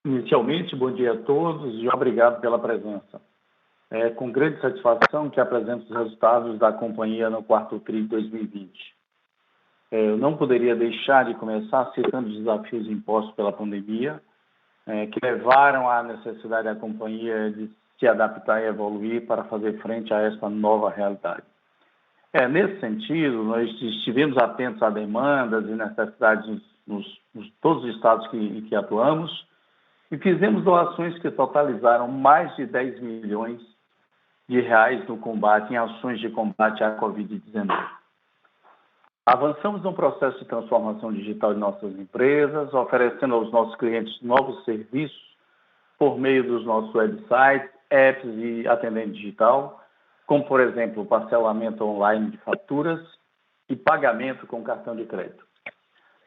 Inicialmente, bom dia a todos e obrigado pela presença. É com grande satisfação que apresento os resultados da companhia no quarto tri de 2020. Eu não poderia deixar de começar citando os desafios impostos pela pandemia, que levaram à necessidade da companhia de se adaptar e evoluir para fazer frente a esta nova realidade. Nesse sentido, nós estivemos atentos a demandas e necessidades nos todos os estados em que atuamos, e fizemos doações que totalizaram mais de 10 milhões de reais no combate, em ações de combate à Covid-19. Avançamos no processo de transformação digital de nossas empresas, oferecendo aos nossos clientes novos serviços por meio dos nossos websites, apps e atendente digital, como, por exemplo, parcelamento online de faturas e pagamento com cartão de crédito.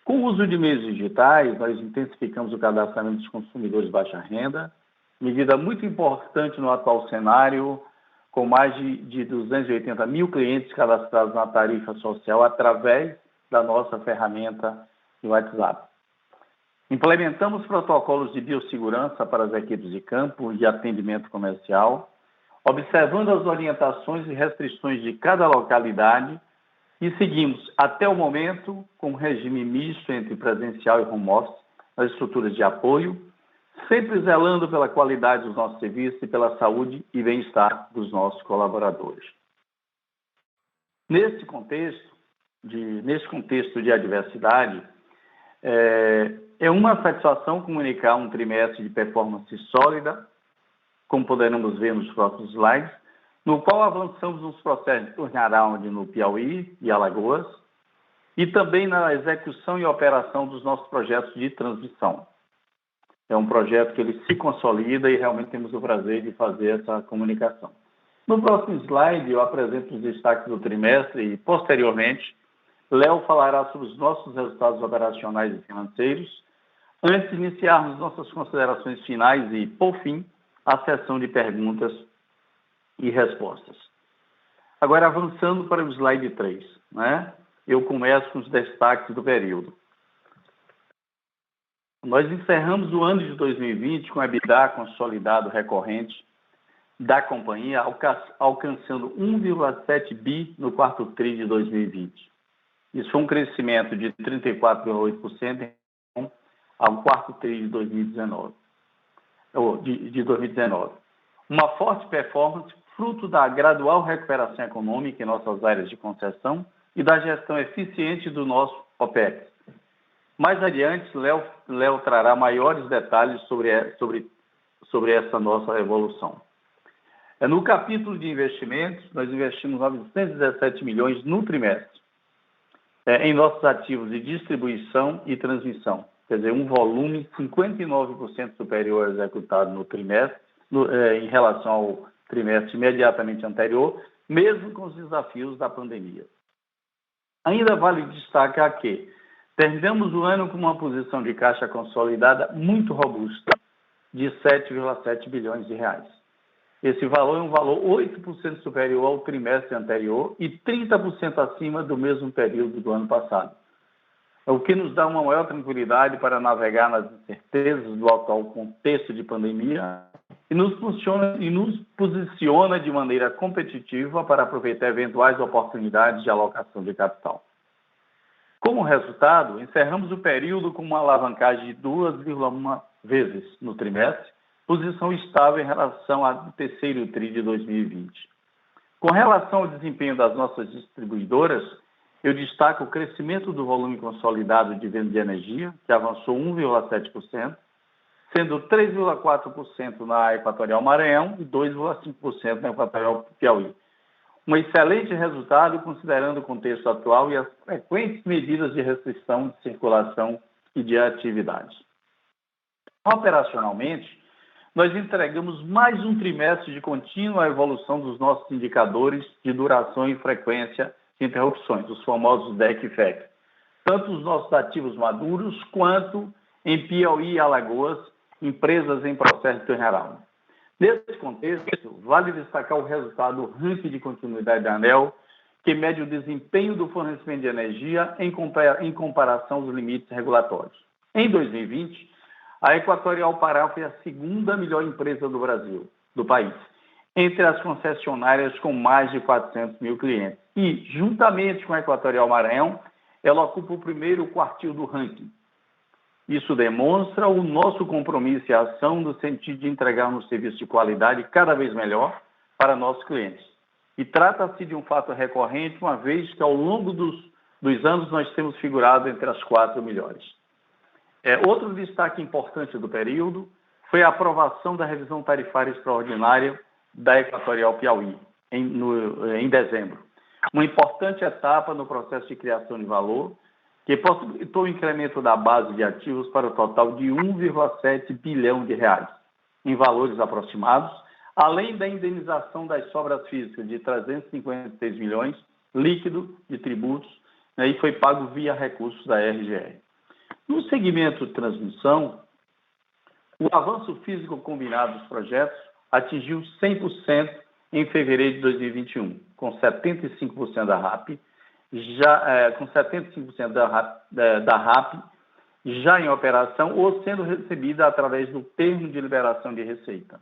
Com o uso de meios digitais, nós intensificamos o cadastramento dos consumidores de baixa renda, medida muito importante no atual cenário, com mais de 280 mil clientes cadastrados na tarifa social através da nossa ferramenta de WhatsApp. Implementamos protocolos de biossegurança para as equipes de campo e atendimento comercial, observando as orientações e restrições de cada localidade, e seguimos, até o momento, com um regime misto entre presencial e home office, nas estruturas de apoio, sempre zelando pela qualidade dos nossos serviços e pela saúde e bem-estar dos nossos colaboradores. Nesse contexto de adversidade, é uma satisfação comunicar um trimestre de performance sólida, como poderemos ver nos próximos slides, no qual avançamos nos processos de turnaround no Piauí e Alagoas, e também na execução e operação dos nossos projetos de transmissão. É um projeto que ele se consolida e realmente temos o prazer de fazer essa comunicação. No próximo slide, eu apresento os destaques do trimestre e, posteriormente, Léo falará sobre os nossos resultados operacionais e financeiros, antes de iniciarmos nossas considerações finais e, por fim, a sessão de perguntas e respostas. Agora, avançando para o slide 3, eu começo com os destaques do período. Nós encerramos o ano de 2020 com EBITDA consolidado recorrente da companhia, alcançando 1,7 bi no quarto tri de 2020. Isso foi um crescimento de 34,8% ao quarto tri de 2019. Uma forte performance fruto da gradual recuperação econômica em nossas áreas de concessão e da gestão eficiente do nosso OPEX. Mais adiante, Léo trará maiores detalhes sobre essa nossa evolução. No capítulo de investimentos, nós investimos 917 milhões no trimestre em nossos ativos de distribuição e transmissão. Quer dizer, um volume 59% superior executado no trimestre, em relação ao trimestre imediatamente anterior, mesmo com os desafios da pandemia. Ainda vale destacar que terminamos o ano com uma posição de caixa consolidada muito robusta, de 7,7 bilhões de reais. Esse valor é um valor 8% superior ao trimestre anterior e 30% acima do mesmo período do ano passado. O que nos dá uma maior tranquilidade para navegar nas incertezas do atual contexto de pandemia e nos posiciona de maneira competitiva para aproveitar eventuais oportunidades de alocação de capital. Como resultado, encerramos o período com uma alavancagem de 2,1 vezes no trimestre, posição estável em relação ao terceiro tri de 2020. Com relação ao desempenho das nossas distribuidoras, eu destaco o crescimento do volume consolidado de venda de energia, que avançou 1,7%, sendo 3,4% na Equatorial Maranhão e 2,5% na Equatorial Piauí. Um excelente resultado considerando o contexto atual e as frequentes medidas de restrição de circulação e de atividade. Operacionalmente, nós entregamos mais um trimestre de contínua evolução dos nossos indicadores de duração e frequência de interrupções, os famosos DEC e FEC, tanto os nossos ativos maduros quanto em Piauí e Alagoas, empresas em processo de turnaround. Nesse contexto, vale destacar o resultado do ranking de continuidade da ANEEL, que mede o desempenho do fornecimento de energia em comparação aos limites regulatórios. Em 2020, A Equatorial Pará foi a segunda melhor empresa do país, entre as concessionárias com mais de 400 mil clientes. E, juntamente com a Equatorial Maranhão, ela ocupa o primeiro quartil do ranking. Isso demonstra o nosso compromisso e ação no sentido de entregar um serviço de qualidade cada vez melhor para nossos clientes. E trata-se de um fato recorrente, uma vez que ao longo dos anos nós temos figurado entre as 4 melhores. Outro destaque importante do período foi a aprovação da revisão tarifária extraordinária da Equatorial Piauí, em dezembro. Uma importante etapa no processo de criação de valor, que possibilitou o incremento da base de ativos para o total de 1,7 bilhão de reais, em valores aproximados, além da indenização das sobras físicas de 356 milhões, líquido de tributos, e foi pago via recursos da RGR. No segmento de transmissão, o avanço físico combinado dos projetos atingiu 100% em fevereiro de 2021, com 75% da RAP, com 75% da RAP já em operação ou sendo recebida através do termo de liberação de receita.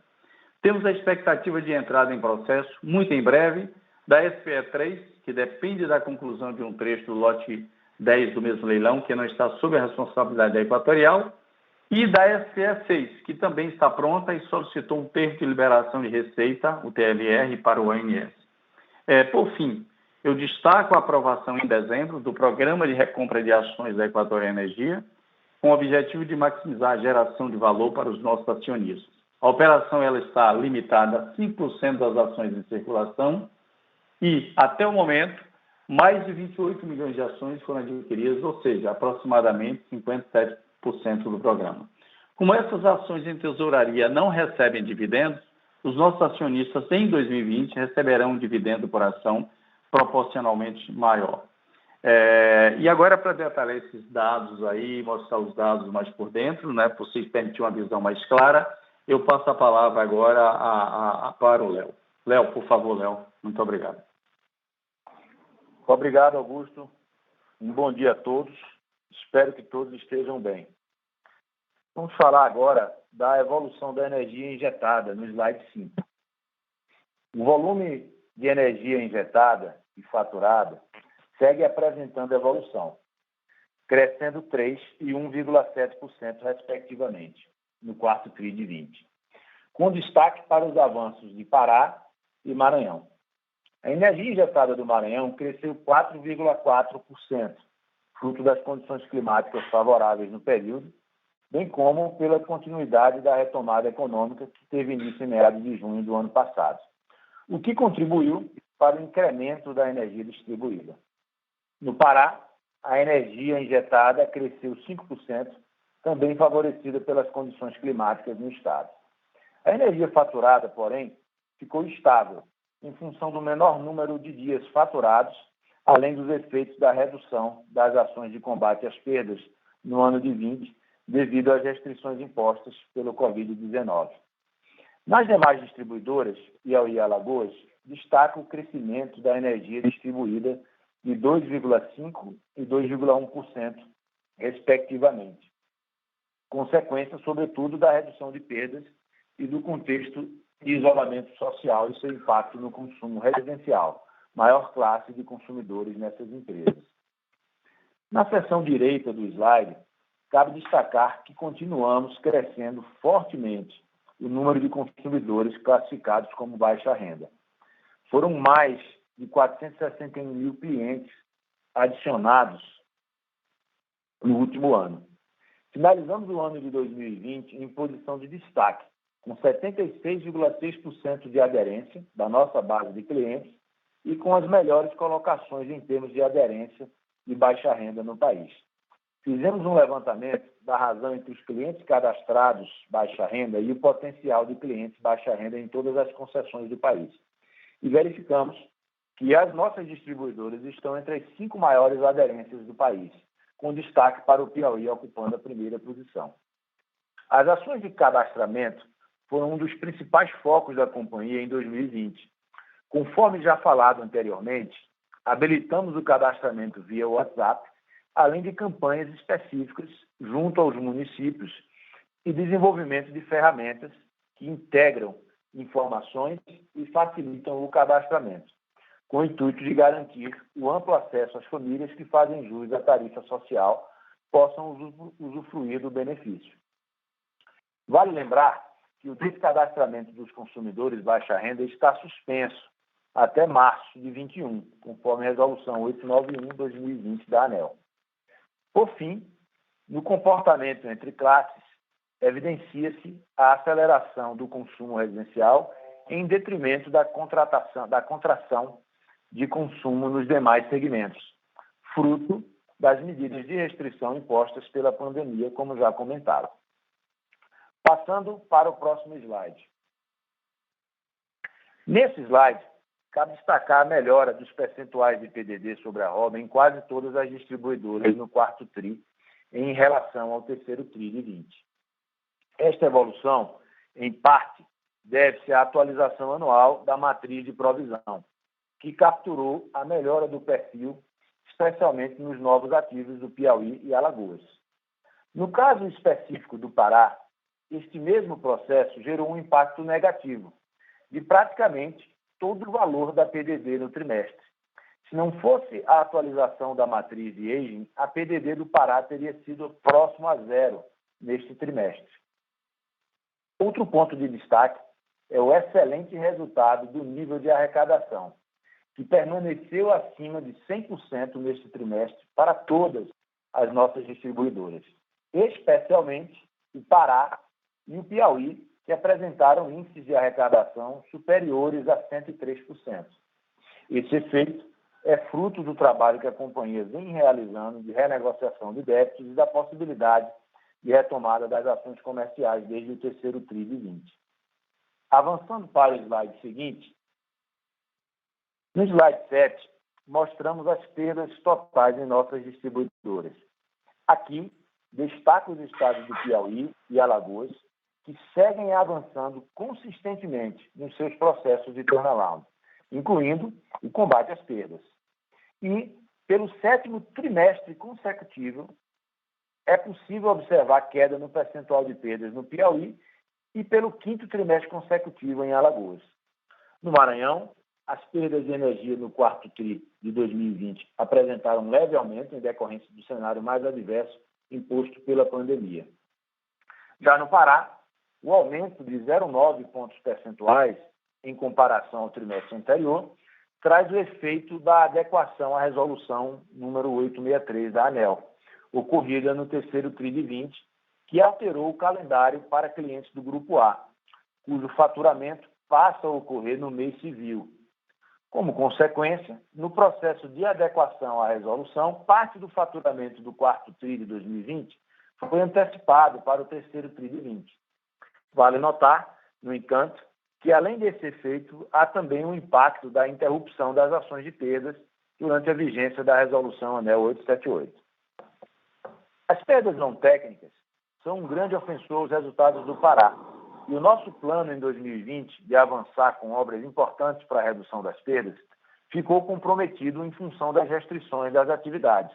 Temos a expectativa de entrada em processo, muito em breve, da SPE3, que depende da conclusão de um trecho do lote 10 do mesmo leilão, que não está sob a responsabilidade da Equatorial, e da SPE6, que também está pronta e solicitou um termo de liberação de receita, o TLR, para o ONS. Por fim, eu destaco a aprovação em dezembro do Programa de Recompra de Ações da Equatorial Energia, com o objetivo de maximizar a geração de valor para os nossos acionistas. A operação ela está limitada a 5% das ações em circulação e, até o momento, mais de 28 milhões de ações foram adquiridas, ou seja, aproximadamente 57% do programa. Como essas ações em tesouraria não recebem dividendos, os nossos acionistas em 2020 receberão um dividendo por ação proporcionalmente maior. E agora, para detalhar esses dados aí, mostrar os dados mais por dentro, para vocês permitir uma visão mais clara, eu passo a palavra agora para o Léo. Léo, por favor, Léo. Muito obrigado. Obrigado, Augusto. Um bom dia a todos. Espero que todos estejam bem. Vamos falar agora da evolução da energia injetada, no slide 5. O volume de energia injetada e faturada segue apresentando evolução, crescendo 3% e 1,7%, respectivamente, no quarto TRI de 20, com destaque para os avanços de Pará e Maranhão. A energia injetada do Maranhão cresceu 4,4%, fruto das condições climáticas favoráveis no período, bem como pela continuidade da retomada econômica que teve início em meados de junho do ano passado, o que contribuiu para o incremento da energia distribuída. No Pará, a energia injetada cresceu 5%, também favorecida pelas condições climáticas no estado. A energia faturada, porém, ficou estável, em função do menor número de dias faturados, além dos efeitos da redução das ações de combate às perdas no ano de 20, devido às restrições impostas pelo Covid-19. Nas demais distribuidoras, Piauí e Alagoas, destaca o crescimento da energia distribuída de 2,5% e 2,1%, respectivamente, consequência, sobretudo, da redução de perdas e do contexto de isolamento social e seu impacto no consumo residencial, maior classe de consumidores nessas empresas. Na seção direita do slide, cabe destacar que continuamos crescendo fortemente o número de consumidores classificados como baixa renda. Foram mais de 461 mil clientes adicionados no último ano. Finalizamos o ano de 2020 em posição de destaque, com 76,6% de aderência da nossa base de clientes e com as melhores colocações em termos de aderência de baixa renda no país. Fizemos um levantamento da razão entre os clientes cadastrados baixa renda e o potencial de clientes baixa renda em todas as concessões do país. E verificamos que as nossas distribuidoras estão entre as 5 maiores aderências do país, com destaque para o Piauí ocupando a primeira posição. As ações de cadastramento foram um dos principais focos da companhia em 2020. Conforme já falado anteriormente, habilitamos o cadastramento via WhatsApp, além de campanhas específicas junto aos municípios e desenvolvimento de ferramentas que integram informações e facilitam o cadastramento, com o intuito de garantir o amplo acesso às famílias que fazem jus à tarifa social possam usufruir do benefício. Vale lembrar que o descadastramento dos consumidores de baixa renda está suspenso até março de 2021, conforme a Resolução 891/2020 da ANEEL. Por fim, no comportamento entre classes, evidencia-se a aceleração do consumo residencial em detrimento da contração de consumo nos demais segmentos, fruto das medidas de restrição impostas pela pandemia, como já comentado. Passando para o próximo slide. Nesse slide, cabe destacar a melhora dos percentuais de PDD sobre a arroba em quase todas as distribuidoras no quarto TRI, em relação ao terceiro TRI de 20. Esta evolução, em parte, deve-se à atualização anual da matriz de provisão, que capturou a melhora do perfil, especialmente nos novos ativos do Piauí e Alagoas. No caso específico do Pará, este mesmo processo gerou um impacto negativo de praticamente todo o valor da PDD no trimestre. Se não fosse a atualização da matriz de aging, a PDD do Pará teria sido próximo a zero neste trimestre. Outro ponto de destaque é o excelente resultado do nível de arrecadação, que permaneceu acima de 100% neste trimestre para todas as nossas distribuidoras, especialmente o Pará e o Piauí, que apresentaram índices de arrecadação superiores a 103%. Esse efeito é fruto do trabalho que a companhia vem realizando de renegociação de débitos e da possibilidade de retomada das ações comerciais desde o terceiro TRI de 20. Avançando para o slide seguinte, no slide 7, mostramos as perdas totais em nossas distribuidoras. Aqui, destaco os estados do Piauí e Alagoas, que seguem avançando consistentemente nos seus processos de turnaround, incluindo o combate às perdas. E, pelo 7º trimestre consecutivo, é possível observar queda no percentual de perdas no Piauí e pelo 5º trimestre consecutivo em Alagoas. No Maranhão, as perdas de energia no quarto TRI de 2020 apresentaram um leve aumento em decorrência do cenário mais adverso imposto pela pandemia. Já no Pará, o aumento de 0,9 pontos percentuais em comparação ao trimestre anterior traz o efeito da adequação à resolução número 863 da ANEEL, ocorrida no terceiro TRI de 20, que alterou o calendário para clientes do Grupo A, cujo faturamento passa a ocorrer no mês civil. Como consequência, no processo de adequação à resolução, parte do faturamento do quarto TRI de 2020 foi antecipado para o terceiro TRI de 20. Vale notar, no entanto, que além desse efeito, há também um impacto da interrupção das ações de perdas durante a vigência da resolução ANEEL 878. As perdas não técnicas são um grande ofensor aos resultados do Pará, e o nosso plano em 2020 de avançar com obras importantes para a redução das perdas ficou comprometido em função das restrições das atividades.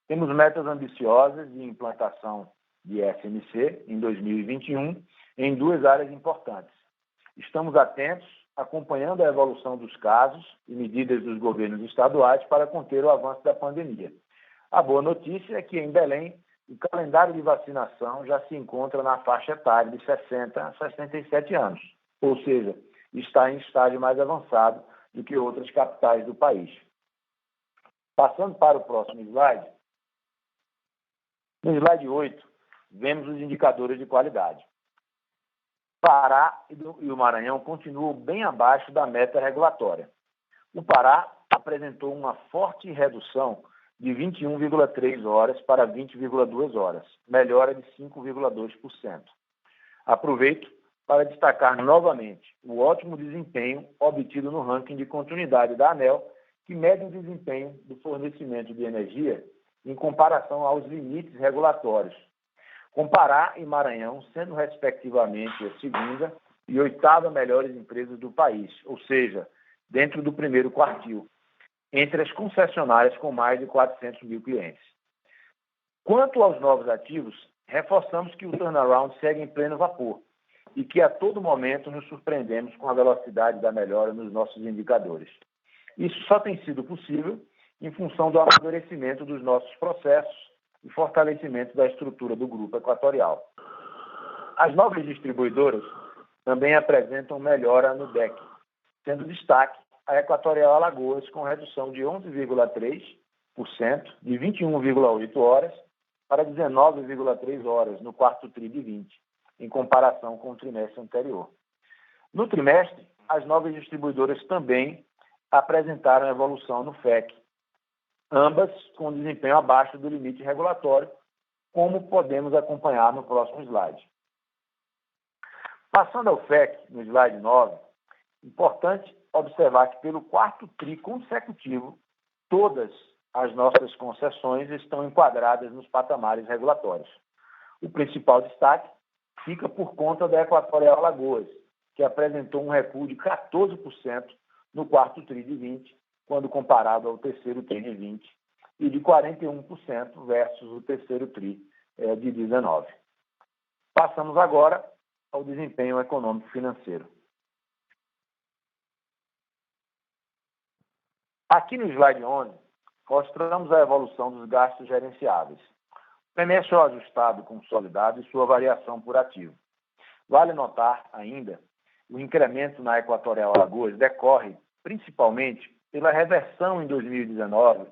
Temos metas ambiciosas de implantação de SMC em 2021 em duas áreas importantes. Estamos atentos, acompanhando a evolução dos casos e medidas dos governos estaduais para conter o avanço da pandemia. A boa notícia é que, em Belém, o calendário de vacinação já se encontra na faixa etária de 60 a 67 anos, ou seja, está em estágio mais avançado do que outras capitais do país. Passando para o próximo slide, no slide 8, vemos os indicadores de qualidade. Pará e o Maranhão continuam bem abaixo da meta regulatória. O Pará apresentou uma forte redução de 21,3 horas para 20,2 horas, melhora de 5,2%. Aproveito para destacar novamente o ótimo desempenho obtido no ranking de continuidade da ANEEL, que mede o desempenho do fornecimento de energia em comparação aos limites regulatórios, com Pará e Maranhão sendo, respectivamente, a segunda e oitava melhores empresas do país, ou seja, dentro do primeiro quartil, entre as concessionárias com mais de 400 mil clientes. Quanto aos novos ativos, reforçamos que o turnaround segue em pleno vapor e que a todo momento nos surpreendemos com a velocidade da melhora nos nossos indicadores. Isso só tem sido possível em função do amadurecimento dos nossos processos e fortalecimento da estrutura do Grupo Equatorial. As novas distribuidoras também apresentam melhora no DEC, sendo destaque a Equatorial Alagoas, com redução de 11,3%, de 21,8 horas para 19,3 horas no quarto TRI de 20, em comparação com o trimestre anterior. No trimestre, as novas distribuidoras também apresentaram evolução no FEC, ambas com desempenho abaixo do limite regulatório, como podemos acompanhar no próximo slide. Passando ao FEC, no slide 9, importante observar que pelo quarto TRI consecutivo, todas as nossas concessões estão enquadradas nos patamares regulatórios. O principal destaque fica por conta da Equatorial Alagoas, que apresentou um recuo de 14% no quarto TRI de 20, quando comparado ao terceiro TRI de 20, e de 41% versus o terceiro TRI de 19. Passamos agora ao desempenho econômico financeiro. Aqui no slide 11, mostramos a evolução dos gastos gerenciáveis, PMSO ajustado consolidado e sua variação por ativo. Vale notar ainda, o incremento na Equatorial Alagoas decorre principalmente pela reversão em 2019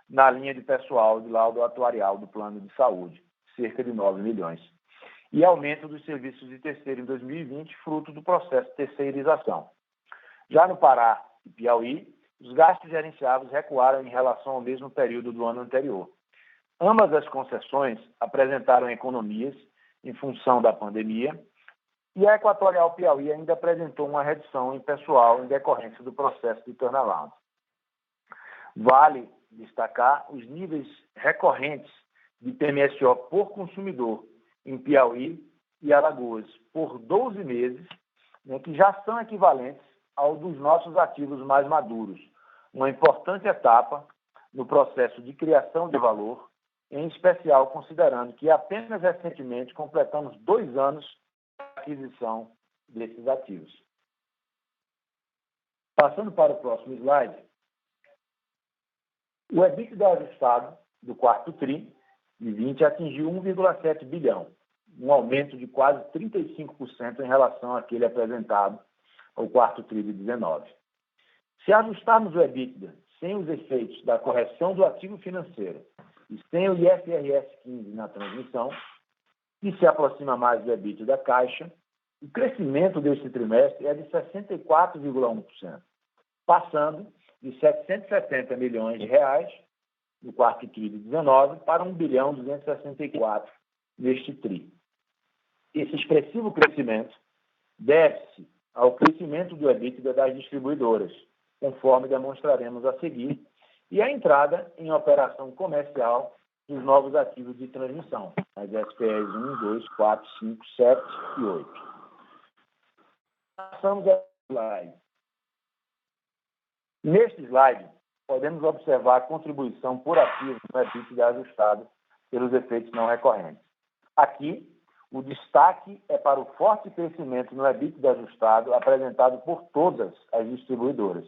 na linha de pessoal de laudo atuarial do plano de saúde, cerca de 9 milhões, e aumento dos serviços de terceiro em 2020, fruto do processo de terceirização. Já no Pará e Piauí, os gastos gerenciáveis recuaram em relação ao mesmo período do ano anterior. Ambas as concessões apresentaram economias em função da pandemia, e a Equatorial Piauí ainda apresentou uma redução em pessoal em decorrência do processo de turnaround. Vale destacar os níveis recorrentes de PMSO por consumidor em Piauí e Alagoas por 12 meses, que já são equivalentes ao dos nossos ativos mais maduros, uma importante etapa no processo de criação de valor, em especial considerando que apenas recentemente completamos 2 anos de aquisição desses ativos. Passando para o próximo slide, o EBITDA ajustado do quarto TRI de 20 atingiu 1,7 bilhão, um aumento de quase 35% em relação àquele apresentado ao quarto TRI de 19. Se ajustarmos o EBITDA sem os efeitos da correção do ativo financeiro e sem o IFRS 15 na transmissão, que se aproxima mais do EBITDA da Caixa, o crescimento deste trimestre é de 64,1%, passando de 770 milhões de reais no quarto TRI de 19 para 1 bilhão 264 neste TRI. Esse expressivo crescimento deve-se ao crescimento do EBITDA das distribuidoras, conforme demonstraremos a seguir, e a entrada em operação comercial dos novos ativos de transmissão, as SPEs 1, 2, 4, 5, 7 e 8. Passamos ao slide. Neste slide, podemos observar a contribuição por ativo no EBITDA ajustado pelos efeitos não recorrentes. Aqui, o destaque é para o forte crescimento no EBITDA ajustado apresentado por todas as distribuidoras,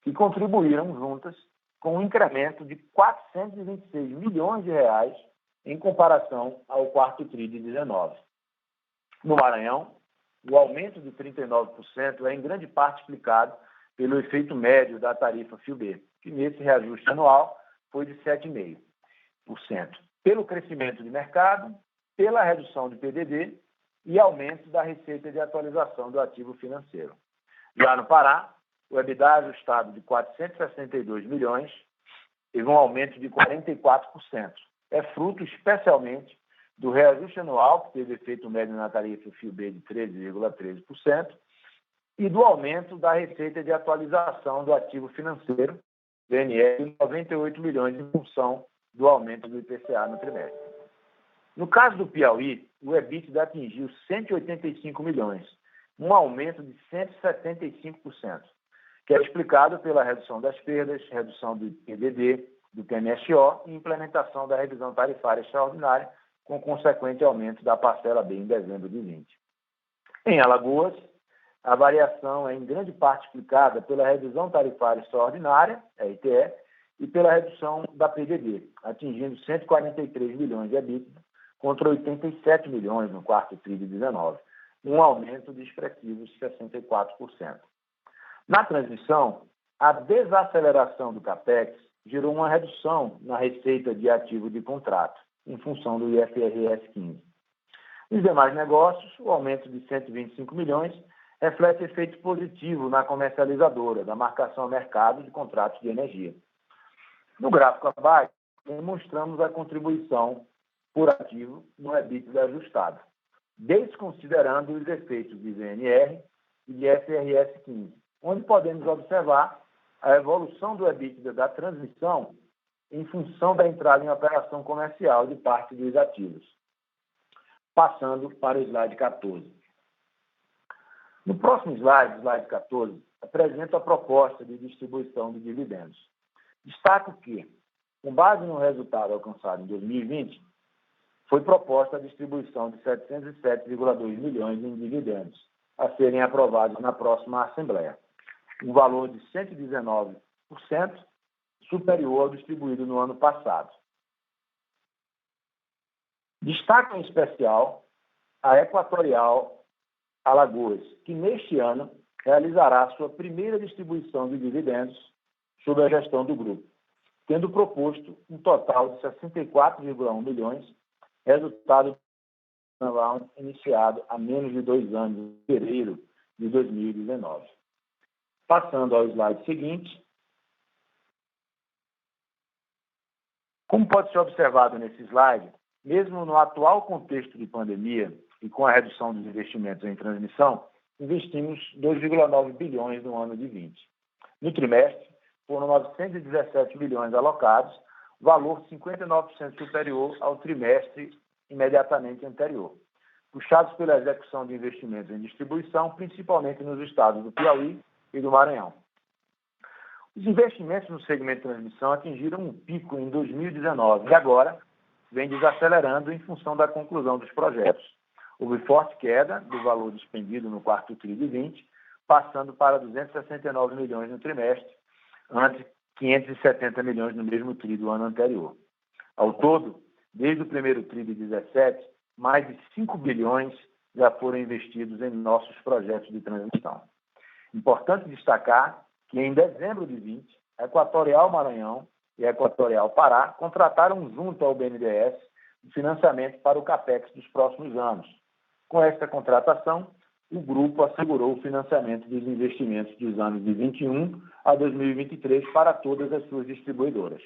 que contribuíram juntas com um incremento de 426 milhões de reais em comparação ao quarto TRI de 19. No Maranhão, o aumento de 39% é em grande parte explicado pelo efeito médio da tarifa FIUB, que nesse reajuste anual foi de 7,5%, pelo crescimento de mercado, pela redução de PDD e aumento da receita de atualização do ativo financeiro. Já no Pará, o EBITDA ajustado de 462 milhões teve um aumento de 44%. É fruto especialmente do reajuste anual, que teve efeito médio na tarifa FIUB de 13,13%, e do aumento da receita de atualização do ativo financeiro, DNE, de 98 milhões em função do aumento do IPCA no trimestre. No caso do Piauí, o EBITDA atingiu 185 milhões, um aumento de 175%, que é explicado pela redução das perdas, redução do PDD, do PMSO e implementação da revisão tarifária extraordinária, com consequente aumento da parcela B em dezembro de 20. Em Alagoas, a variação é em grande parte explicada pela revisão tarifária extraordinária, RTE, e pela redução da PDD, atingindo 143 milhões de EBITDA, contra 87 milhões no quarto TRI de 19, um aumento de expressivos 64%. Na transmissão, a desaceleração do CAPEX gerou uma redução na receita de ativo de contrato, em função do IFRS 15. Nos demais negócios, o aumento de 125 milhões reflete efeito positivo na comercializadora, da marcação ao mercado de contratos de energia. No gráfico abaixo, demonstramos a contribuição por ativo no EBITDA ajustado, desconsiderando os efeitos de VNR e de IFRS 15, onde podemos observar a evolução do EBITDA da transmissão em função da entrada em operação comercial de parte dos ativos. Passando para o slide 14. No próximo slide 14, apresento a proposta de distribuição de dividendos. Destaco que, com base no resultado alcançado em 2020, foi proposta a distribuição de 707,2 milhões em dividendos, a serem aprovados na próxima Assembleia, um valor de 119% superior ao distribuído no ano passado. Destaco em especial a Equatorial Alagoas, que neste ano realizará sua primeira distribuição de dividendos sob a gestão do grupo, tendo proposto um total de 64,1 milhões, resultado do round iniciado há menos de 2 anos, em fevereiro de 2019. Passando ao slide seguinte. Como pode ser observado nesse slide, mesmo no atual contexto de pandemia e com a redução dos investimentos em transmissão, investimos 2,9 bilhões no ano de 20. No trimestre, foram 917 bilhões alocados, valor 59% superior ao trimestre imediatamente anterior, puxados pela execução de investimentos em distribuição, principalmente nos estados do Piauí e do Maranhão. Os investimentos no segmento de transmissão atingiram um pico em 2019 e agora vem desacelerando em função da conclusão dos projetos. Houve forte queda do valor despendido no quarto TRI de 20, passando para 269 milhões no trimestre, ante 570 milhões no mesmo TRI do ano anterior. Ao todo, desde o primeiro TRI de 17, mais de 5 bilhões já foram investidos em nossos projetos de transmissão. Importante destacar que em dezembro de 20, a Equatorial Maranhão e a Equatorial Pará contrataram junto ao BNDES o financiamento para o CAPEX dos próximos anos. Com esta contratação, o grupo assegurou o financiamento dos investimentos dos anos de 21 a 2023 para todas as suas distribuidoras.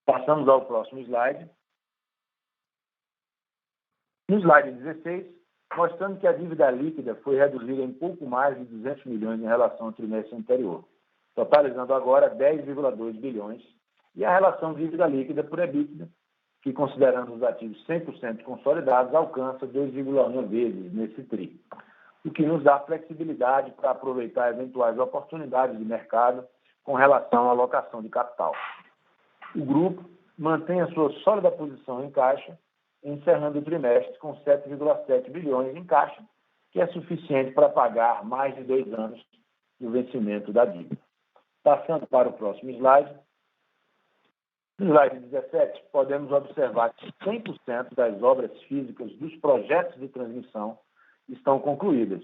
Passamos ao próximo slide. No slide 16, mostrando que a dívida líquida foi reduzida em pouco mais de 200 milhões em relação ao trimestre anterior, totalizando agora 10,2 bilhões, e a relação dívida líquida por EBITDA, que considerando os ativos 100% consolidados, alcança 2,1 vezes nesse TRI, o que nos dá flexibilidade para aproveitar eventuais oportunidades de mercado com relação à alocação de capital. O grupo mantém a sua sólida posição em caixa, encerrando o trimestre com 7,7 bilhões em caixa, que é suficiente para pagar mais de 2 anos do vencimento da dívida. Passando para o próximo slide. No slide 17, podemos observar que 100% das obras físicas dos projetos de transmissão estão concluídas.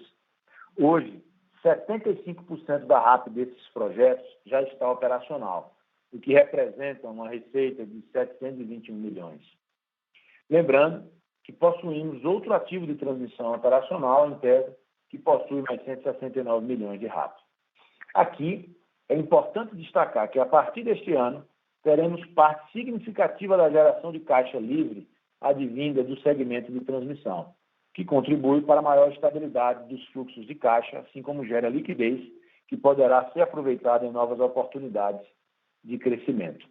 Hoje, 75% da RAP desses projetos já está operacional, o que representa uma receita de 721 milhões. Lembrando que possuímos outro ativo de transmissão operacional, em tese, que possui mais 169 milhões de RAP. Aqui, é importante destacar que, a partir deste ano, teremos parte significativa da geração de caixa livre advinda do segmento de transmissão, que contribui para a maior estabilidade dos fluxos de caixa, assim como gera liquidez, que poderá ser aproveitada em novas oportunidades de crescimento.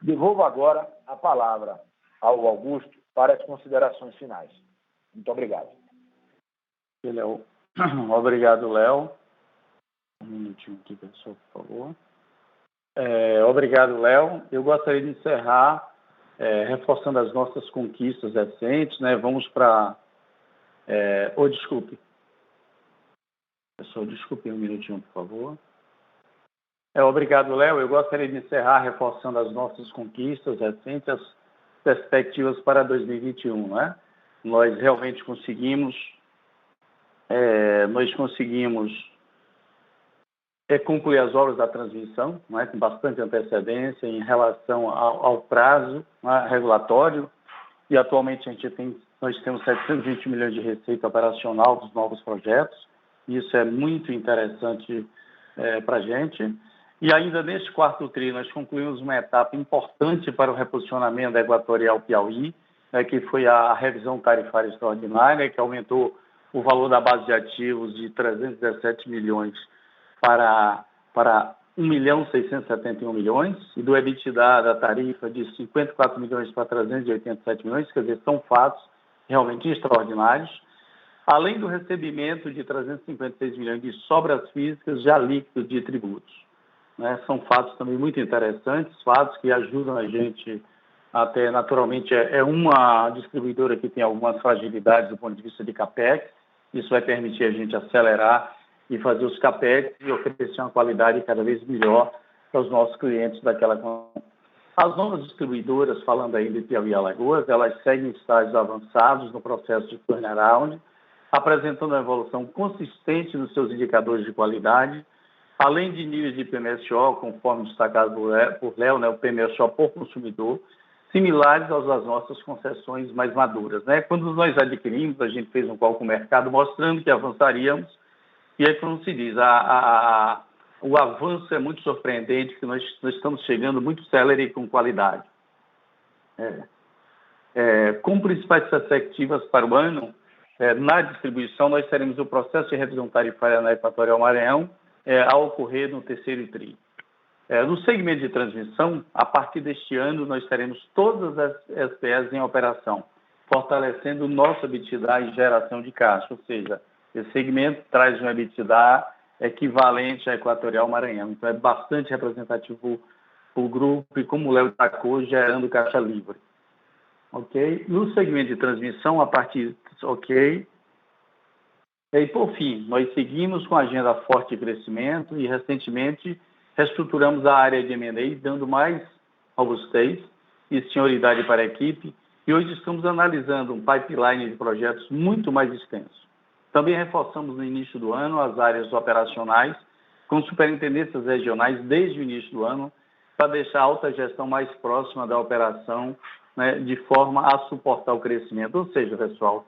Devolvo agora a palavra ao Augusto para as considerações finais. Muito obrigado. Obrigado, Léo. Um minutinho aqui, pessoal, por favor. Obrigado, Léo. Eu gostaria de encerrar reforçando as nossas conquistas recentes, né? Vamos para... desculpe. Pessoal, desculpe um minutinho, por favor. Obrigado, Léo. Eu gostaria de encerrar reforçando as nossas conquistas recentes, as perspectivas para 2021, né? Nós realmente conseguimos concluir as obras da transmissão, né, com bastante antecedência em relação ao prazo, né, regulatório, e atualmente nós temos 720 milhões de receita operacional dos novos projetos. Isso é muito interessante para a gente. E ainda neste quarto tri, nós concluímos uma etapa importante para o reposicionamento da Equatorial Piauí, que foi a revisão tarifária extraordinária, que aumentou o valor da base de ativos de 317 milhões para 1.671 milhões, e do EBITDA da tarifa de 54 milhões para 387 milhões, quer dizer, são fatos realmente extraordinários, além do recebimento de 356 milhões de sobras físicas já líquidos de tributos. Né? São fatos também muito interessantes, fatos que ajudam a gente até, naturalmente, é uma distribuidora que tem algumas fragilidades do ponto de vista de CAPEX, isso vai permitir a gente acelerar e fazer os CAPEX e oferecer uma qualidade cada vez melhor para os nossos clientes daquela. As novas distribuidoras, falando aí de Piauí e Alagoas, elas seguem estágios avançados no processo de turnaround, apresentando uma evolução consistente nos seus indicadores de qualidade, além de níveis de PMSO, conforme destacado por Léo, né, o PMSO por consumidor, similares aos das nossas concessões mais maduras. Né? Quando nós adquirimos, a gente fez um call com o mercado mostrando que avançaríamos, e aí, como se diz, o avanço é muito surpreendente, que nós estamos chegando muito célere e com qualidade. Como principais perspectivas para o ano, na distribuição, nós teremos o processo de revisão tarifária na Equatorial Maranhão a ocorrer no terceiro TRI. No segmento de transmissão, a partir deste ano, nós teremos todas as SPEs em operação, fortalecendo o nosso EBITDA e geração de caixa, ou seja, esse segmento traz um EBITDA equivalente à Equatorial Maranhão. Então, é bastante representativo para o grupo e, como o Léo destacou, gerando caixa livre. Ok? No segmento de transmissão, a partir... Ok? E, por fim, nós seguimos com a agenda forte de crescimento e, recentemente, reestruturamos a área de M&A, dando mais robustez e senioridade para a equipe, e hoje estamos analisando um pipeline de projetos muito mais extenso. Também reforçamos no início do ano as áreas operacionais, com superintendências regionais desde o início do ano, para deixar a alta gestão mais próxima da operação, né, de forma a suportar o crescimento. Ou seja, pessoal,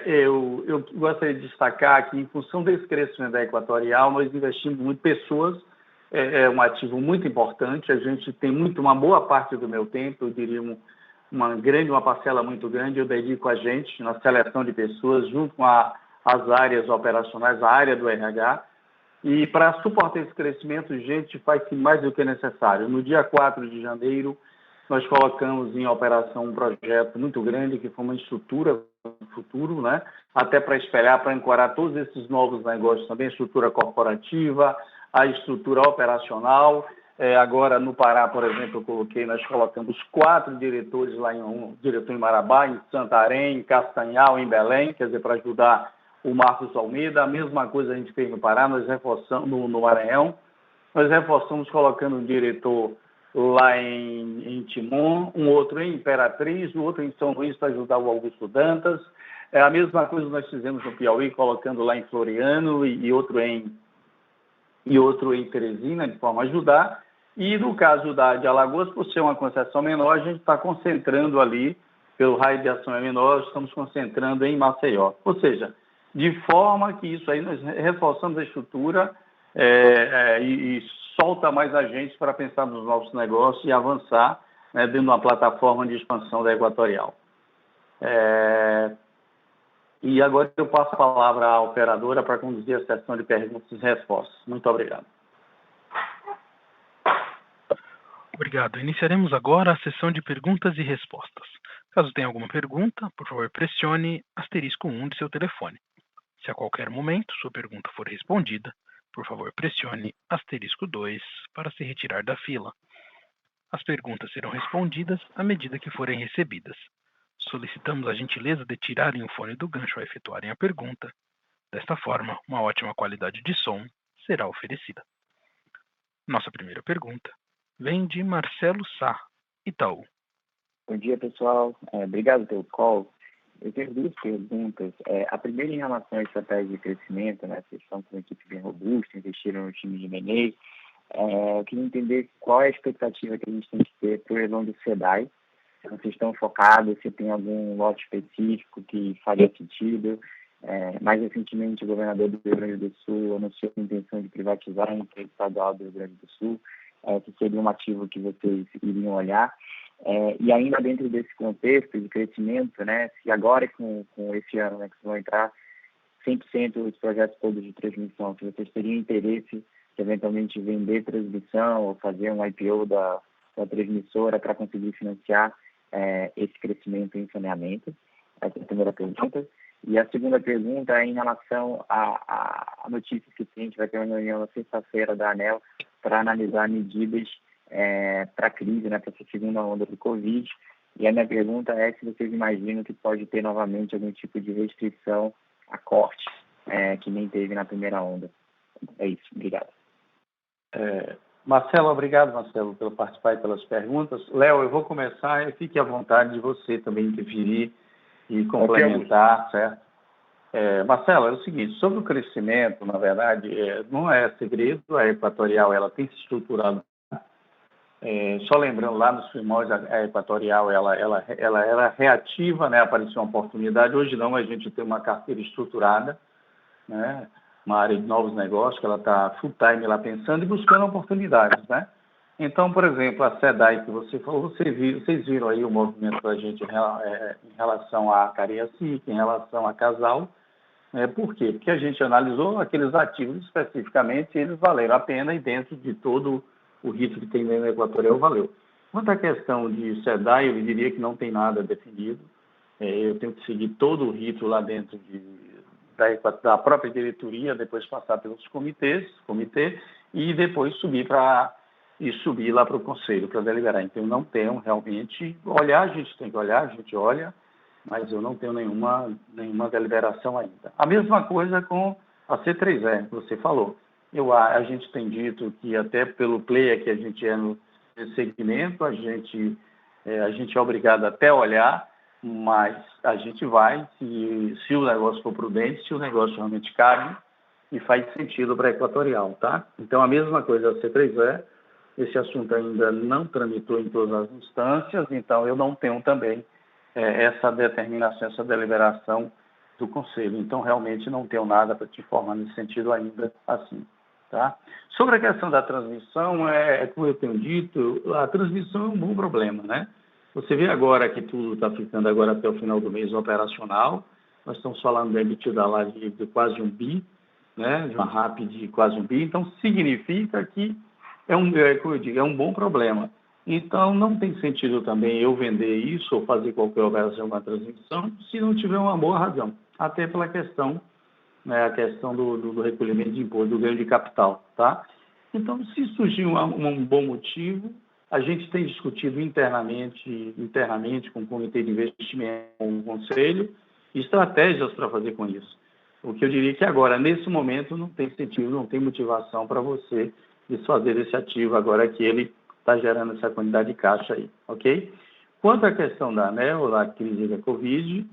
eu gostaria de destacar que, em função desse crescimento da Equatorial, nós investimos muito em pessoas, um ativo muito importante. A gente tem uma boa parte do meu tempo, eu diria uma parcela muito grande, eu dedico a gente na seleção de pessoas, junto com as áreas operacionais, a área do RH, e para suportar esse crescimento, gente, faz-se mais do que necessário. No dia 4 de janeiro, nós colocamos em operação um projeto muito grande, que foi uma estrutura no futuro, né? Até para espelhar, para ancorar todos esses novos negócios também, a estrutura corporativa, a estrutura operacional. Agora, no Pará, por exemplo, nós colocamos 4 diretores lá, um diretor em Marabá, em Santarém, em Castanhal, em Belém, quer dizer, para ajudar o Marcos Almeida. A mesma coisa a gente fez no Pará, nós reforçamos no Maranhão, nós reforçamos colocando um diretor lá em Timon, um outro em Imperatriz, o outro em São Luís para ajudar o Augusto Dantas. A mesma coisa nós fizemos no Piauí, colocando lá em Floriano e outro em Teresina, de forma a ajudar. E no caso de Alagoas, por ser uma concessão menor, a gente está concentrando ali, pelo raio de ação é menor, estamos concentrando em Maceió. Ou seja, de forma que isso aí nós reforçamos a estrutura e solta mais agentes para pensar nos novos negócios e avançar, né, dentro de uma plataforma de expansão da Equatorial. E agora eu passo a palavra à operadora para conduzir a sessão de perguntas e respostas. Muito obrigado. Obrigado. Iniciaremos agora a sessão de perguntas e respostas. Caso tenha alguma pergunta, por favor, pressione *1 de seu telefone. Se a qualquer momento sua pergunta for respondida, por favor, pressione *2 para se retirar da fila. As perguntas serão respondidas à medida que forem recebidas. Solicitamos a gentileza de tirarem o fone do gancho ao efetuarem a pergunta. Desta forma, uma ótima qualidade de som será oferecida. Nossa primeira pergunta vem de Marcelo Sá, Itaú. Bom dia, pessoal. Obrigado pelo call. Eu tenho duas perguntas. A primeira em relação à estratégia de crescimento, né? Vocês estão com uma equipe bem robusta, investiram no time de M&A. Eu queria entender qual é a expectativa que a gente tem que ter para o leilão do SEDAI. Se vocês estão focados, se tem algum lote específico que faria sentido. Mais recentemente, o governador do Rio Grande do Sul anunciou a intenção de privatizar a empresa estadual do Rio Grande do Sul, que seria um ativo que vocês iriam olhar. E ainda dentro desse contexto de crescimento, né, se agora com esse ano, né, que vão entrar 100% os projetos todos de transmissão, se vocês teriam interesse de eventualmente vender transmissão ou fazer um IPO da transmissora para conseguir financiar esse crescimento em saneamento. Essa é a primeira pergunta. E a segunda pergunta é em relação à notícia que a gente vai ter uma reunião na sexta-feira da ANEEL para analisar medidas para a crise, né, para essa segunda onda do Covid. E a minha pergunta é se vocês imaginam que pode ter novamente algum tipo de restrição a corte que nem teve na primeira onda. É isso. Obrigado. Marcelo, obrigado, Marcelo, pelo participar e pelas perguntas. Léo, eu vou começar e fique à vontade de você também interferir e complementar, certo? Marcelo, é o seguinte, sobre o crescimento, na verdade, não é segredo, a Equatorial ela tem se estruturado. Só lembrando, lá nos primórdios, a Equatorial ela era reativa, né? Apareceu uma oportunidade. Hoje não, a gente tem uma carteira estruturada, né? Uma área de novos negócios, que ela está full time lá pensando e buscando oportunidades, né? Então, por exemplo, a SEDAI que você falou, vocês viram aí o movimento da gente em relação à Cariacica, em relação a Casal. Por quê? Porque a gente analisou aqueles ativos especificamente, eles valeram a pena e dentro de todo o rito que tem dentro da Equatorial valeu. Quanto à questão de SEDAI, eu diria que não tem nada definido. Eu tenho que seguir todo o rito lá dentro da própria diretoria, depois passar pelos comitê, e depois subir lá para o conselho para deliberar. Então, eu não tenho realmente... a gente tem que olhar, a gente olha, mas eu não tenho nenhuma deliberação ainda. A mesma coisa com a C3E, que você falou. A gente tem dito que até pelo player que a gente é no segmento, a gente é obrigado até a olhar, mas a gente vai, se o negócio for prudente, se o negócio realmente cabe e faz sentido para a Equatorial, tá? Então, a mesma coisa a C3E, esse assunto ainda não tramitou em todas as instâncias, então eu não tenho também essa determinação, essa deliberação do Conselho. Então, realmente não tenho nada para te informar nesse sentido ainda assim, tá? Sobre a questão da transmissão, como eu tenho dito, a transmissão é um bom problema, né? Você vê agora que tudo está ficando agora até o final do mês operacional. Nós estamos falando de EBITDA lá de quase 1 bi, né? De uma RAP de quase 1 bi. Então, significa que como eu digo, é um bom problema. Então, não tem sentido também eu vender isso ou fazer qualquer operação com a transmissão se não tiver uma boa razão. Até pela questão, né, a questão do recolhimento de imposto, do ganho de capital, tá? Então, se surgir um bom motivo, a gente tem discutido internamente com o Comitê de Investimento, com o Conselho, estratégias para fazer com isso. O que eu diria que agora, nesse momento, não tem sentido, não tem motivação para você desfazer esse ativo agora que ele está gerando essa quantidade de caixa aí, ok? Quanto à questão da ANEEL, da crise da Covid,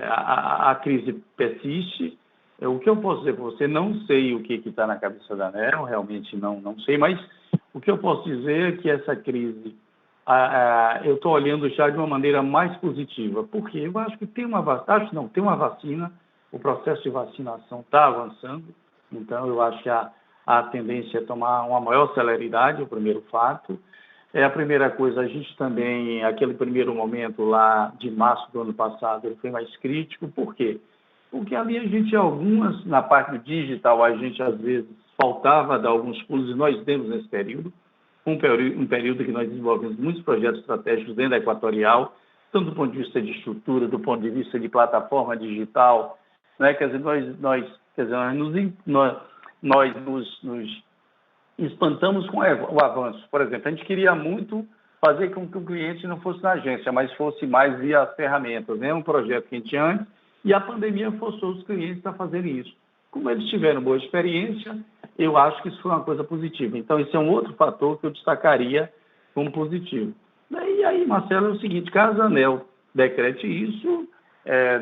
a crise persiste. O que eu posso dizer para você, não sei o que está na cabeça da ANEEL, realmente não sei, mas o que eu posso dizer é que essa crise, eu estou olhando já de uma maneira mais positiva, porque eu acho que tem uma vacina, o processo de vacinação está avançando, então eu acho que a tendência é tomar uma maior celeridade, o primeiro fato. A primeira coisa, a gente também, aquele primeiro momento lá de março do ano passado, ele foi mais crítico, por quê? Porque ali a gente, na parte do digital, a gente às vezes faltava dar alguns pulos, e nós demos nesse período, um período que nós desenvolvemos muitos projetos estratégicos dentro da Equatorial, tanto do ponto de vista de estrutura, do ponto de vista de plataforma digital, né? Quer dizer, nós espantamos com o avanço. Por exemplo, a gente queria muito fazer com que o cliente não fosse na agência, mas fosse mais via as ferramentas, né? Um projeto que a gente tinha antes, e a pandemia forçou os clientes a fazerem isso. Como eles tiveram boa experiência, eu acho que isso foi uma coisa positiva. Então, esse é um outro fator que eu destacaria como positivo. E aí, Marcelo, é o seguinte, caso a ANEEL decrete isso,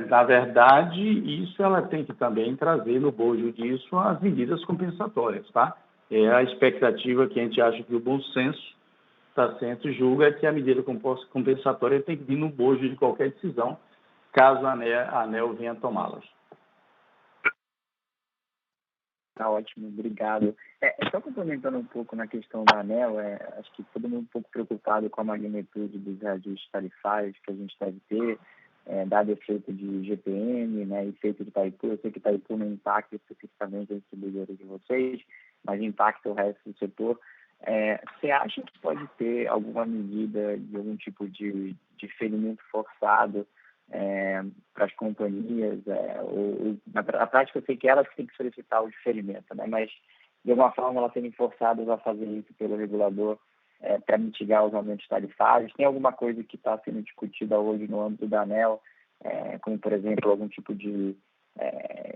na verdade, isso ela tem que também trazer no bojo disso as medidas compensatórias, tá? É a expectativa que a gente acha que o bom senso está sendo julga que a medida compensatória tem que vir no bojo de qualquer decisão, caso a ANEEL venha tomá-las. Tá ótimo, obrigado. Só complementando um pouco na questão da ANEEL, acho que todo mundo um pouco preocupado com a magnitude dos reajustes tarifários que a gente deve ter, dado efeito de GPM, né, efeito de Itaipu. Eu sei que Itaipu não impacta especificamente a distribuidora de vocês, mas impacta o resto do setor. Você acha que pode ter alguma medida de algum tipo de ferimento forçado para as companhias? Na prática, eu sei que elas têm que solicitar o diferimento, né? Mas, de alguma forma, elas serem forçadas a fazer isso pelo regulador para mitigar os aumentos tarifários. Tem alguma coisa que está sendo discutida hoje no âmbito da ANEEL, como, por exemplo, algum tipo de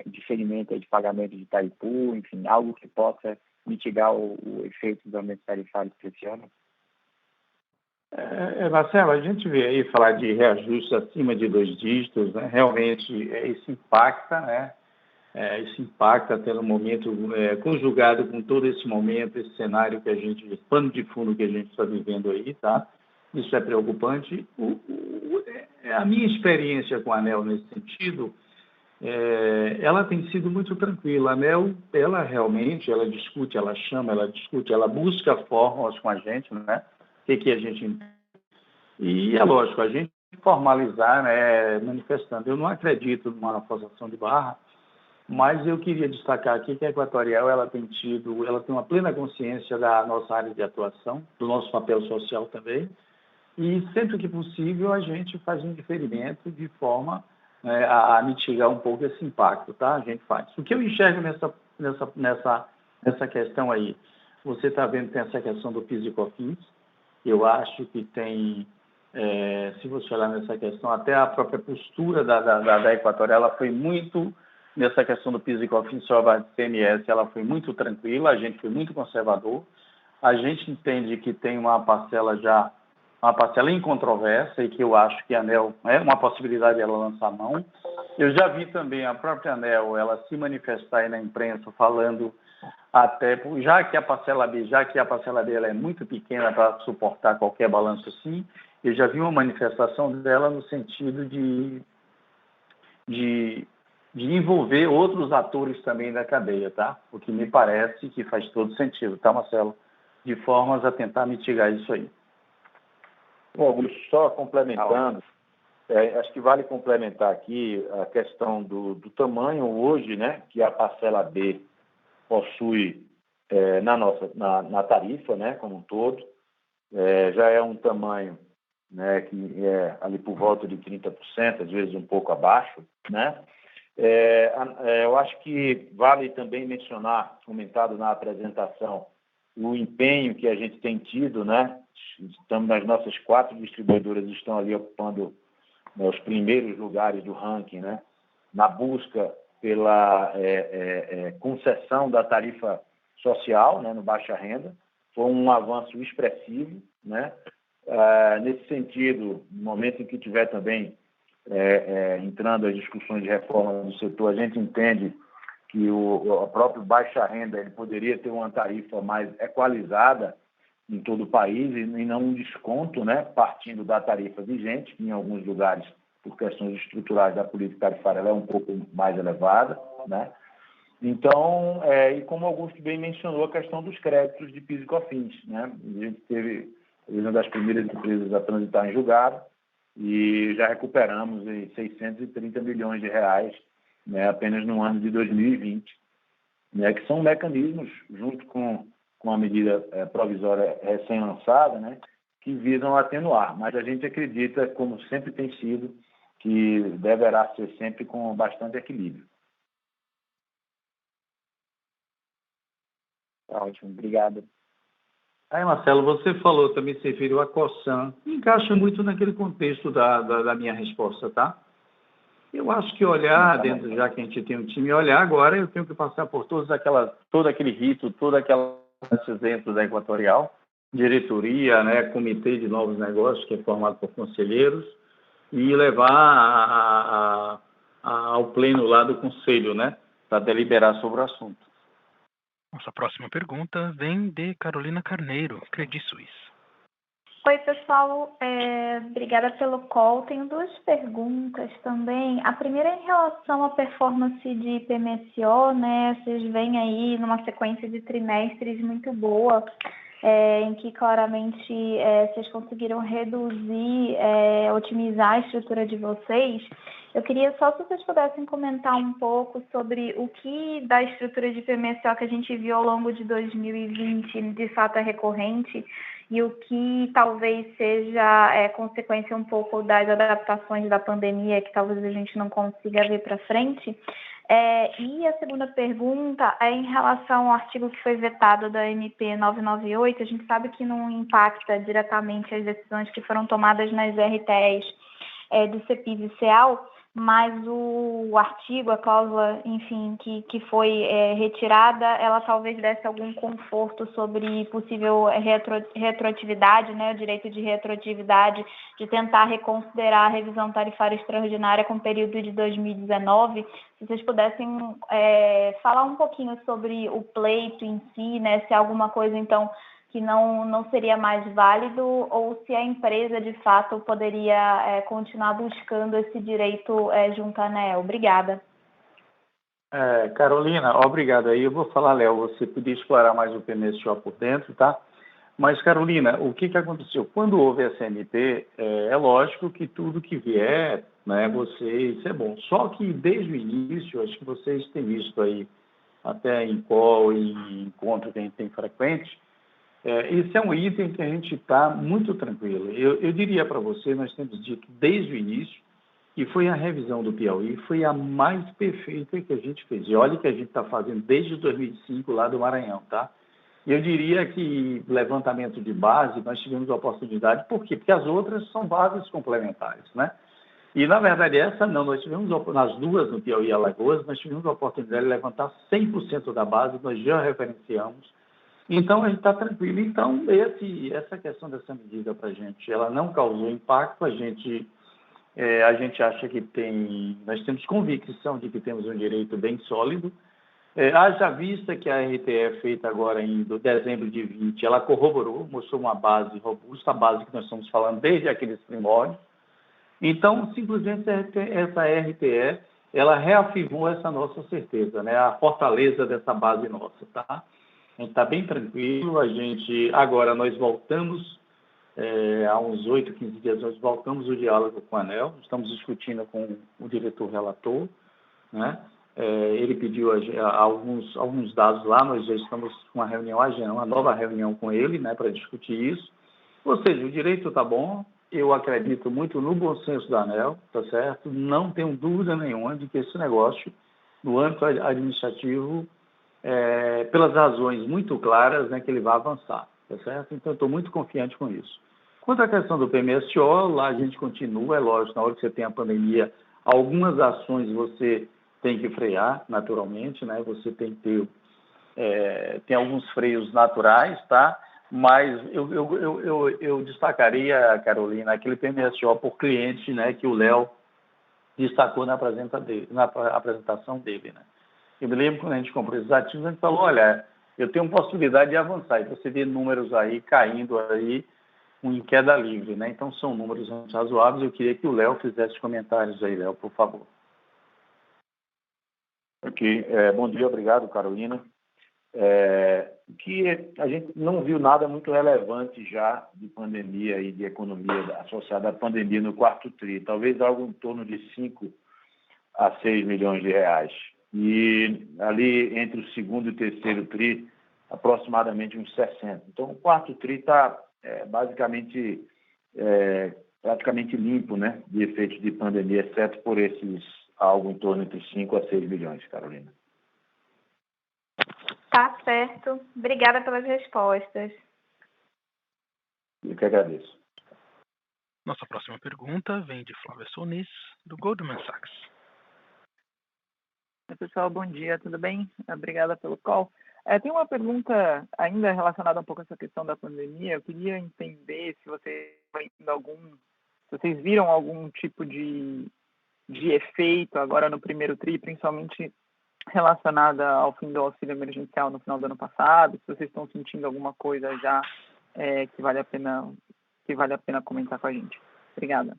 diferimento de pagamento de Itaipu, enfim, algo que possa mitigar o efeito dos aumentos tarifários que esse ano? Marcelo, a gente vê aí falar de reajustes acima de 2 dígitos, né? Realmente isso impacta, né? Isso impacta até no momento, conjugado com todo esse momento, esse cenário que a gente, esse pano de fundo que a gente está vivendo aí, tá? Isso é preocupante. A minha experiência com a ANEEL nesse sentido, ela tem sido muito tranquila. A ANEEL, ela realmente, ela discute, ela chama, ela discute, ela busca fórmulas com a gente, né? O que a gente... E é lógico, a gente formalizar, né, manifestando. Eu não acredito numa forçação de barra, mas eu queria destacar aqui que a Equatorial ela tem uma plena consciência da nossa área de atuação, do nosso papel social também, e sempre que possível a gente faz um diferimento de forma a mitigar um pouco esse impacto, tá? A gente faz. O que eu enxergo nessa questão aí, você está vendo que tem essa questão do PIS e COFINS. Eu acho que tem, se você olhar nessa questão, até a própria postura da Equatorial, ela foi muito, nessa questão do PIS e COFINS sobre a CMS, ela foi muito tranquila, a gente foi muito conservador. A gente entende que tem uma parcela em controvérsia e que eu acho que a ANEEL é uma possibilidade de ela lançar a mão. Eu já vi também a própria ANEEL, ela se manifestar aí na imprensa falando até, já que a parcela B ela é muito pequena para suportar qualquer balanço assim, eu já vi uma manifestação dela no sentido de envolver outros atores também da cadeia, tá? O que me parece que faz todo sentido, tá, Marcelo? De formas a tentar mitigar isso aí. Bom, Augusto, só complementando, acho que vale complementar aqui a questão do tamanho hoje, né, que a parcela B possui na tarifa, né, como um todo. Já é um tamanho, né, que é ali por volta de 30%, às vezes um pouco abaixo, né? Eu acho que vale também mencionar, comentado na apresentação, o empenho que a gente tem tido, né? Estamos nas nossas 4 distribuidoras, estão ali ocupando os primeiros lugares do ranking, né? Na busca pela concessão da tarifa social, né, no baixa renda. Foi um avanço expressivo, né? Nesse sentido, no momento em que tiver também entrando as discussões de reforma do setor, a gente entende que o próprio baixa renda ele poderia ter uma tarifa mais equalizada em todo o país e não um desconto, né, partindo da tarifa vigente, que em alguns lugares, por questões estruturais da política tarifária, ela é um pouco mais elevada, né? Então, e como Augusto bem mencionou, a questão dos créditos de PIS e COFINS, né? A gente teve uma das primeiras empresas a transitar em julgado e já recuperamos 630 milhões de reais, né, apenas no ano de 2020, né, que são mecanismos, junto com a medida provisória recém-lançada, né, que visam atenuar. Mas a gente acredita, como sempre tem sido, que deverá ser sempre com bastante equilíbrio. Tá ótimo, obrigado. Aí, Marcelo, você falou também, se referiu a Cosan, encaixa muito naquele contexto da minha resposta, tá? Eu acho que olhar dentro, já que a gente tem um time, olhar agora, eu tenho que passar por todo aquele rito, dentro da Equatorial, diretoria, né, comitê de novos negócios, que é formado por conselheiros, e levar ao pleno lá do conselho, né, para deliberar sobre o assunto. Nossa próxima pergunta vem de Carolina Carneiro, Credit Suisse. Oi, pessoal. Obrigada pelo call. Tenho duas perguntas também. A primeira é em relação à performance de PMSO, né? Vocês vêm aí numa sequência de trimestres muito boa, em que claramente vocês conseguiram reduzir, otimizar a estrutura de vocês. Eu queria só se vocês pudessem comentar um pouco sobre o que da estrutura de PMSO que a gente viu ao longo de 2020 de fato é recorrente e o que talvez seja consequência um pouco das adaptações da pandemia que talvez a gente não consiga ver para frente. E a segunda pergunta é em relação ao artigo que foi vetado da MP 998. A gente sabe que não impacta diretamente as decisões que foram tomadas nas RTEs do CEPIV e CEAL, mas o artigo, a cláusula, enfim, que foi retirada, ela talvez desse algum conforto sobre possível retroatividade, né, o direito de retroatividade, de tentar reconsiderar a revisão tarifária extraordinária com o período de 2019. Se vocês pudessem falar um pouquinho sobre o pleito em si, né, se há alguma coisa, então, que não seria mais válido ou se a empresa, de fato, poderia continuar buscando esse direito junto à ANEEL. Obrigada. Carolina, obrigado. Aí eu vou falar, Léo, você podia explorar mais o PMSO por dentro, tá? Mas, Carolina, o que aconteceu? Quando houve essa MP, é lógico que tudo que vier, né, isso é bom. Só que desde o início, acho que vocês têm visto aí, até em call e em encontro que a gente tem frequente, esse é um item que a gente está muito tranquilo. Eu diria para você, nós temos dito desde o início, que foi a revisão do Piauí, foi a mais perfeita que a gente fez. E olha que a gente está fazendo desde 2005 lá do Maranhão, tá? Eu diria que levantamento de base, nós tivemos a oportunidade, por quê? Porque as outras são bases complementares, né? E, na verdade, essa não, nós tivemos, nas duas, no Piauí e Alagoas, nós tivemos a oportunidade de levantar 100% da base, nós já referenciamos. Então, a gente está tranquilo. Então, essa questão dessa medida para a gente, ela não causou impacto, a gente acha que nós temos convicção de que temos um direito bem sólido. Haja vista que a RTE feita agora em dezembro de 20, ela corroborou, mostrou uma base robusta, a base que nós estamos falando desde aqueles primórdios. Então, simplesmente essa RTE, ela reafirmou essa nossa certeza, né? A fortaleza dessa base nossa, tá? A gente está bem tranquilo, agora nós voltamos, há uns 8, 15 dias, nós voltamos o diálogo com a ANEEL, estamos discutindo com o diretor relator, né? Ele pediu alguns dados lá, nós já estamos com uma nova reunião com ele, né, para discutir isso. Ou seja, o direito está bom, eu acredito muito no bom senso da ANEEL, tá certo? Não tenho dúvida nenhuma de que esse negócio, no âmbito administrativo, pelas razões muito claras, né, que ele vai avançar, tá certo? Então, eu estou muito confiante com isso. Quanto à questão do PMSO, lá a gente continua, é lógico, na hora que você tem a pandemia, algumas ações você tem que frear, naturalmente, né? Você tem que tem alguns freios naturais, tá? Mas eu destacaria, Carolina, aquele PMSO por cliente, né, que o Léo destacou na apresentação dele, né? Eu me lembro quando a gente comprou esses ativos, a gente falou, olha, eu tenho possibilidade de avançar. E você vê números aí caindo aí em queda livre, né? Então, são números razoáveis. Eu queria que o Léo fizesse comentários aí, Léo, por favor. Ok. Bom dia, obrigado, Carolina. Que a gente não viu nada muito relevante já de pandemia e de economia associada à pandemia no quarto tri. Talvez algo em torno de 5 a 6 milhões de reais. E ali entre o segundo e o terceiro tri, aproximadamente uns 60. Então, o quarto tri está basicamente praticamente limpo, né, de efeitos de pandemia, exceto por esses algo em torno de 5 a 6 milhões, Carolina. Tá certo. Obrigada pelas respostas. Eu que agradeço. Nossa próxima pergunta vem de Flávia Sonis, do Goldman Sachs. Oi, pessoal, bom dia, tudo bem? Obrigada pelo call. Tem uma pergunta ainda relacionada um pouco a essa questão da pandemia. Eu queria entender se vocês viram algum tipo de efeito agora no primeiro TRI, principalmente relacionada ao fim do auxílio emergencial no final do ano passado, se vocês estão sentindo alguma coisa já que vale a pena comentar com a gente. Obrigada.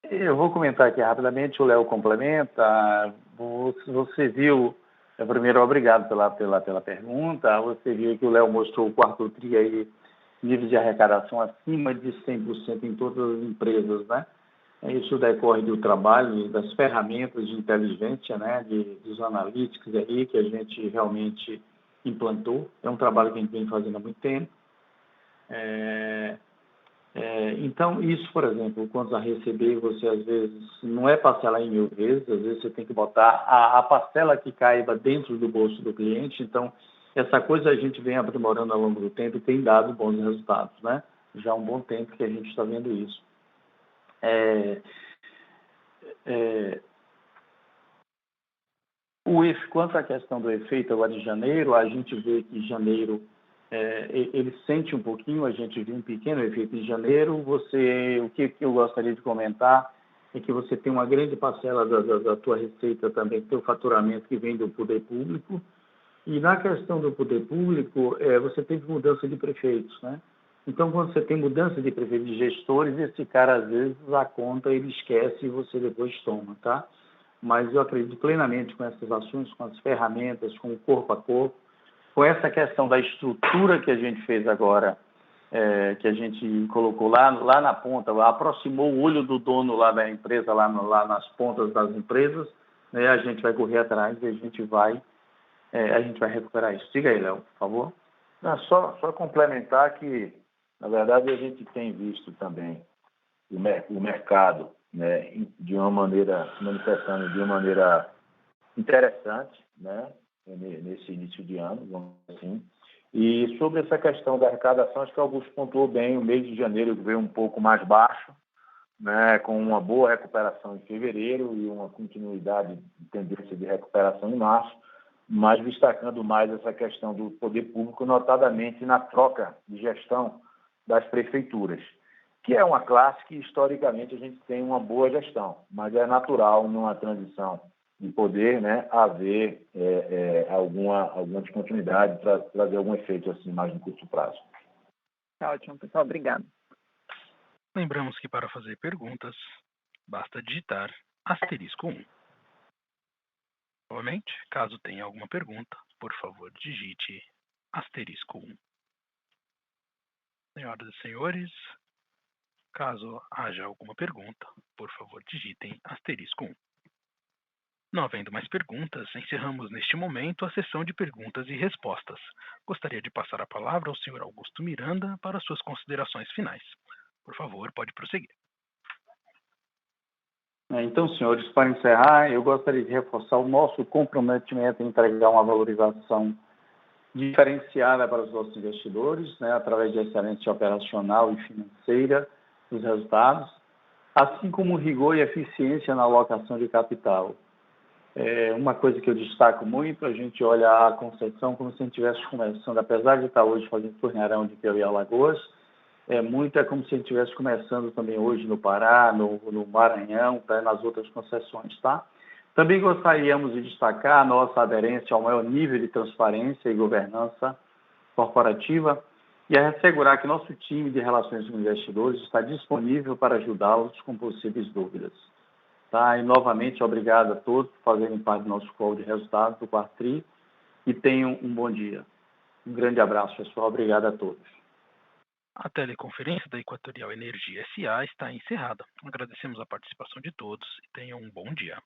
Eu vou comentar aqui rapidamente, o Léo complementa. Você viu, primeiro, obrigado pela pergunta. Você viu que o Léo mostrou o quarto TRI aí, níveis de arrecadação acima de 100% em todas as empresas, né? Isso decorre do trabalho, das ferramentas de inteligência, né, dos analíticos aí, que a gente realmente implantou. É um trabalho que a gente vem fazendo há muito tempo. Então, isso, por exemplo, quanto a receber, você às vezes não é parcelar em 1000 vezes, às vezes você tem que botar a parcela que caiba dentro do bolso do cliente. Então, essa coisa a gente vem aprimorando ao longo do tempo e tem dado bons resultados, né? Já há um bom tempo que a gente está vendo isso. Quanto à questão do efeito agora de janeiro, a gente vê que janeiro ele sente um pouquinho, a gente viu um pequeno efeito em janeiro. O que eu gostaria de comentar é que você tem uma grande parcela da tua receita também, teu faturamento que vem do poder público. E na questão do poder público, você teve mudança de prefeitos, né? Então, quando você tem mudança de prefeito, de gestores, esse cara, às vezes, a conta ele esquece e você depois toma, tá? Mas eu acredito plenamente com essas ações, com as ferramentas, com o corpo a corpo, com essa questão da estrutura que a gente fez agora, que a gente colocou lá na ponta, aproximou o olho do dono lá da empresa, lá nas pontas das empresas, né? A gente vai correr atrás e a gente vai recuperar isso. Diga aí, Léo, por favor. Não, só complementar que, na verdade, a gente tem visto também o mercado, né, de uma maneira, manifestando de uma maneira interessante, né, nesse início de ano, vamos dizer assim. E sobre essa questão da arrecadação, acho que Augusto pontuou bem, o mês de janeiro veio um pouco mais baixo, né, com uma boa recuperação em fevereiro e uma continuidade de tendência de recuperação em março, mas destacando mais essa questão do poder público, notadamente na troca de gestão das prefeituras, que é uma classe que, historicamente, a gente tem uma boa gestão, mas é natural, numa transição de poder, né, haver alguma descontinuidade para trazer algum efeito assim mais no curto prazo. Tá ótimo, pessoal. Obrigado. Lembramos que para fazer perguntas, basta digitar *1. Novamente, caso tenha alguma pergunta, por favor, digite *1. Senhoras e senhores, caso haja alguma pergunta, por favor, digitem *1. Não havendo mais perguntas, encerramos neste momento a sessão de perguntas e respostas. Gostaria de passar a palavra ao senhor Augusto Miranda para suas considerações finais. Por favor, pode prosseguir. Então, senhores, para encerrar, eu gostaria de reforçar o nosso comprometimento em entregar uma valorização diferenciada para os nossos investidores, né, através de excelência operacional e financeira dos resultados, assim como rigor e eficiência na alocação de capital. Uma coisa que eu destaco muito, a gente olha a Conceição como se a gente estivesse começando, apesar de estar hoje fazendo Turnharão de Piauí e Alagoas, é como se a gente estivesse começando também hoje no Pará, no Maranhão, tá, nas outras concessões, tá? Também gostaríamos de destacar a nossa aderência ao maior nível de transparência e governança corporativa e a assegurar que nosso time de relações com investidores está disponível para ajudá-los com possíveis dúvidas. Tá? E, novamente, obrigado a todos por fazerem parte do nosso call de resultados do quarto TRI e tenham um bom dia. Um grande abraço, pessoal. Obrigado a todos. A teleconferência da Equatorial Energia S.A. está encerrada. Agradecemos a participação de todos e tenham um bom dia.